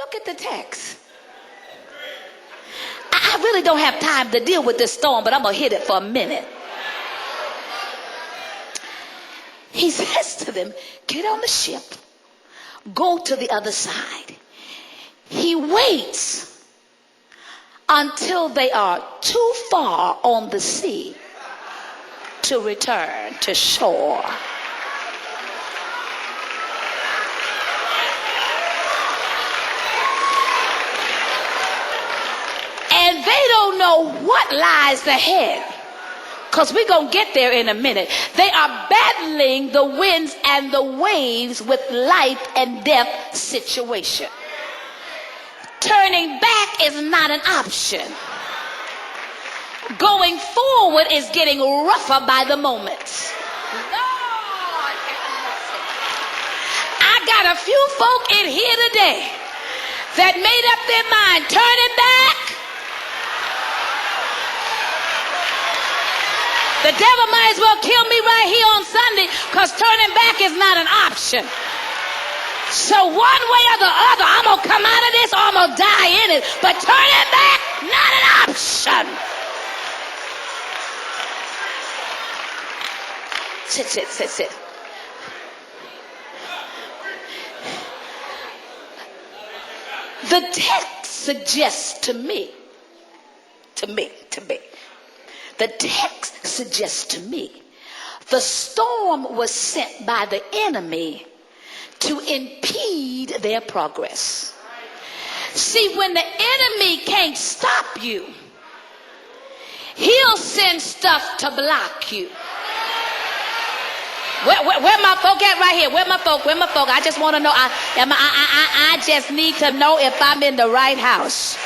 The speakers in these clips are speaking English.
look at the text. I really don't have time to deal with this storm, but I'm going to hit it for a minute. He says to them, get on the ship, go to the other side. He waits until they are too far on the sea to return to shore. And they don't know what lies ahead, because we're going to get there in a minute. They are battling the winds and the waves with life and death situation. Turning back is not an option. Going forward is getting rougher by the moment. Lord, I got a few folk in here today that made up their mind turning back. The devil might as well kill me right here on Sunday, because turning back is not an option. So one way or the other, I'm going to come out of this or I'm going to die in it. But turning back, not an option. Sit. The text suggests to me, the text suggests to me, the storm was sent by the enemy to impede their progress. See, when the enemy can't stop you, he'll send stuff to block you. Where my folk at right here? Where my folk? I just want to know. I just need to know if I'm in the right house.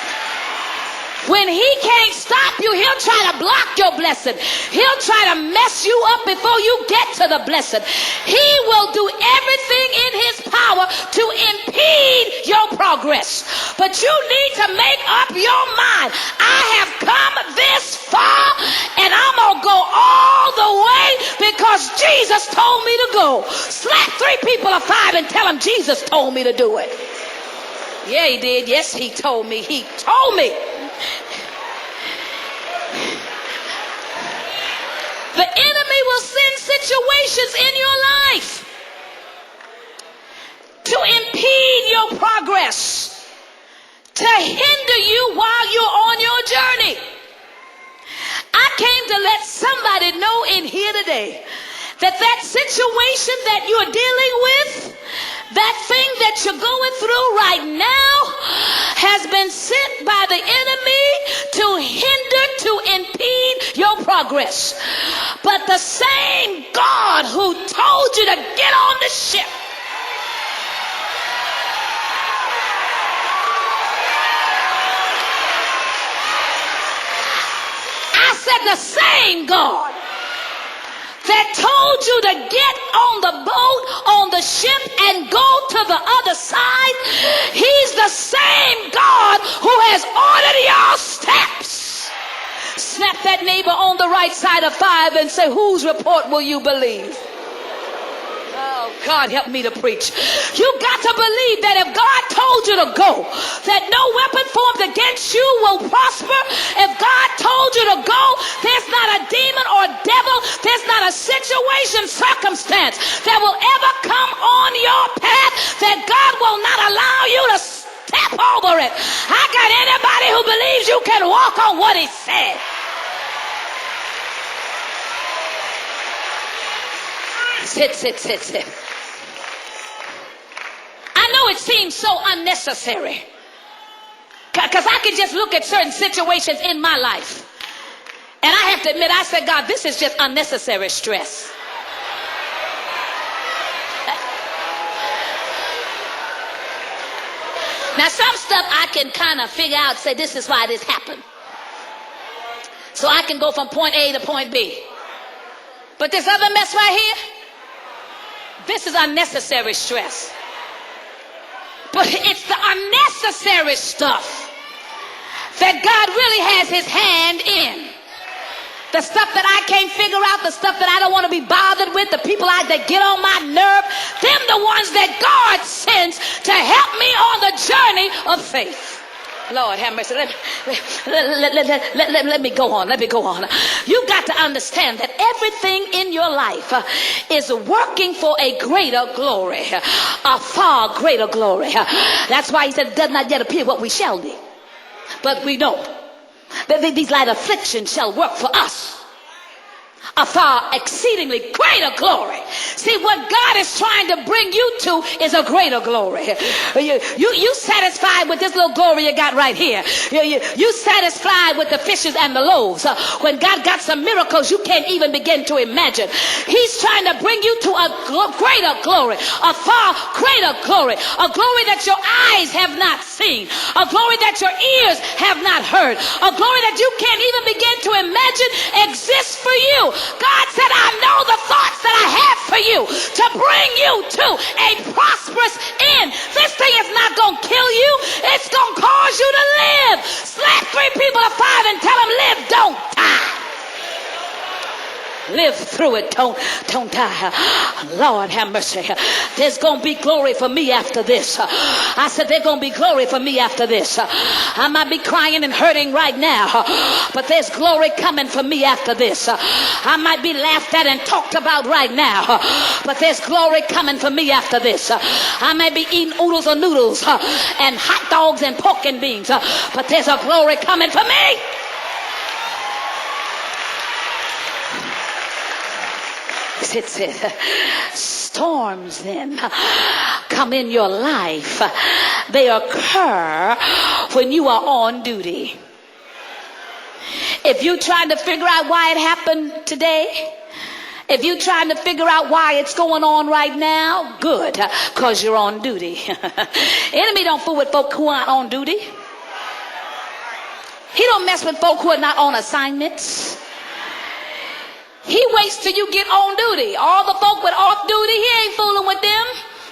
When he can't stop you, he'll try to block your blessing. He'll try to mess you up before you get to the blessing. He will do everything in his power to impede your progress. But you need to make up your mind. I have come this far, and I'm going to go all the way because Jesus told me to go. Slap 3 people of 5 and tell them Jesus told me to do it. Yeah, he did. Yes, he told me. He told me. The enemy will send situations in your life to impede your progress, to hinder you while you're on your journey. I came to let somebody know in here today that situation that you're dealing with, that thing that you're going through right now, has been sent by the enemy to hinder, to impede your progress. But the same God who told you to get on the ship, I said the same God that told you to get on the boat, on the ship, and go to the other side, he's the same God who has ordered your steps. Snap that neighbor on the right side of 5 and say, whose report will you believe? Oh, God, help me to preach. You got to believe that if God told you to go, that no weapon formed against you will prosper. If God told you to go, there's not a demon or devil, there's not a situation, circumstance that will ever come on your path that God will not allow you to step over it. I got anybody who believes you can walk on what he said. Sit. I know it seems so unnecessary, because I can just look at certain situations in my life and I have to admit, I said, God, this is just unnecessary stress. Now some stuff I can kind of figure out, say this is why this happened, so I can go from point A to point B. But this other mess right here, this is unnecessary stress. But it's the unnecessary stuff that God really has his hand in. The stuff that I can't figure out, the stuff that I don't want to be bothered with, the people that get on my nerve, them the ones that God sends to help me on the journey of faith. Lord have mercy. Let me go on. Let me go on. You got to understand that everything in your life is working for a greater glory, a far greater glory. That's why he said it does not yet appear what we shall be. But we know that these light afflictions shall work for us a far exceedingly greater glory. See, what God is trying to bring you to is a greater glory. You satisfied with this little glory you got right here. You satisfied with the fishes and the loaves. When God got some miracles you can't even begin to imagine. He's trying to bring you to a greater glory, a far greater glory, a glory that your eyes have not seen, a glory that your ears have not heard, a glory that you can't even begin to imagine exists for you. God said, I know the thoughts that I have for you to bring you to a prosperous end. This thing is not going to kill you. It's going to cause you to live. Slap 3 people of 5 and tell them, live, don't die. Live through it, don't die. Lord have mercy. There's going to be glory for me after this. I said there's going to be glory for me after this. I might be crying and hurting right now, but there's glory coming for me after this. I might be laughed at and talked about right now, but there's glory coming for me after this. I may be eating oodles of noodles and hot dogs and pork and beans, but there's a glory coming for me. Storms then come in your life. They occur when you are on duty. If you're trying to figure out why it happened today, if you're trying to figure out why it's going on right now, good, because you're on duty. Enemy don't fool with folk who aren't on duty. He don't mess with folk who are not on assignments. He waits till you get on duty. All the folk with off duty, he ain't fooling with them.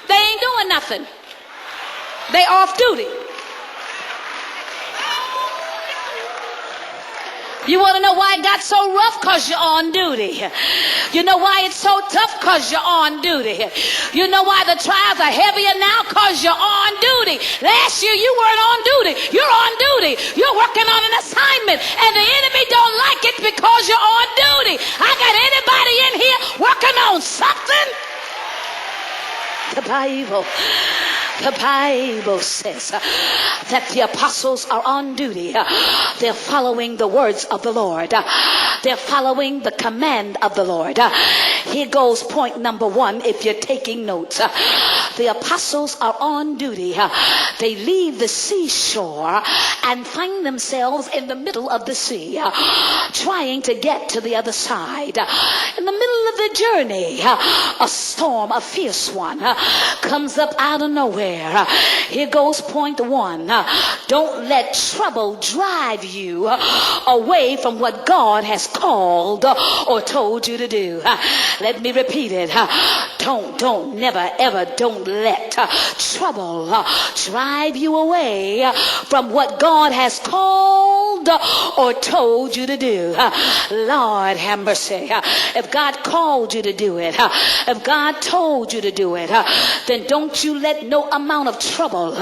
They ain't doing nothing. They off duty. You want to know why it got so rough? Because you're on duty. You know why it's so tough? Because you're on duty. You know why the trials are heavier now? Because you're on duty. Last year you weren't on duty. You're on duty. You're working on an assignment, and the enemy don't like it because you're on duty. I got anybody in here working on something? The Bible says that the apostles are on duty. They're following the words of the Lord. They're following the command of the Lord. Here goes point number 1 if you're taking notes. The apostles are on duty. They leave the seashore and find themselves in the middle of the sea, trying to get to the other side. In the middle of the journey, a storm, a fierce one, comes up out of nowhere. Here goes point 1. Don't let trouble drive you away from what God has called or told you to do. Let me repeat it. Don't let trouble drive you away from what God has called or told you to do. Lord have mercy. If God called you to do it, if God told you to do it, then don't you let no amount of trouble,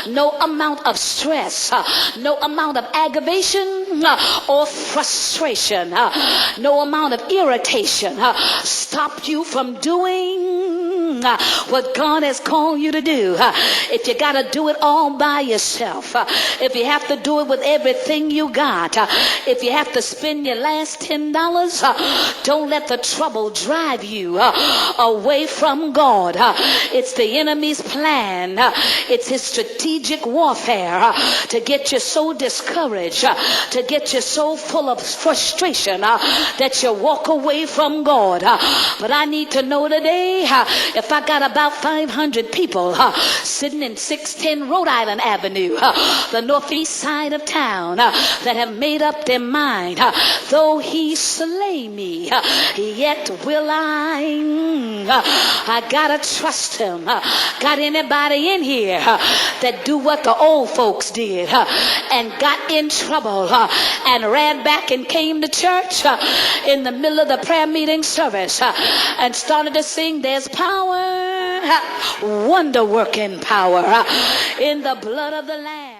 no amount of stress, no amount of aggravation or frustration, no amount of irritation stop you from doing what God has called you to do. If you got to do it all by yourself, if you have to do it with everything you got, if you have to spend your last $10, don't let the trouble drive you away from God. It's the enemy's plan. It's his strategic warfare to get you so discouraged, to get you so full of frustration that you walk away from God. But I need to know today, if I got about 500 people sitting in 610 Rhode Island Avenue, the northeast side of town, that have made up their mind, though he slay me, yet will I gotta trust him. Got anybody in here that do what the old folks did and got in trouble and ran back and came to church in the middle of the prayer meeting service and started to sing, there's power, wonder working power in the blood of the Lamb.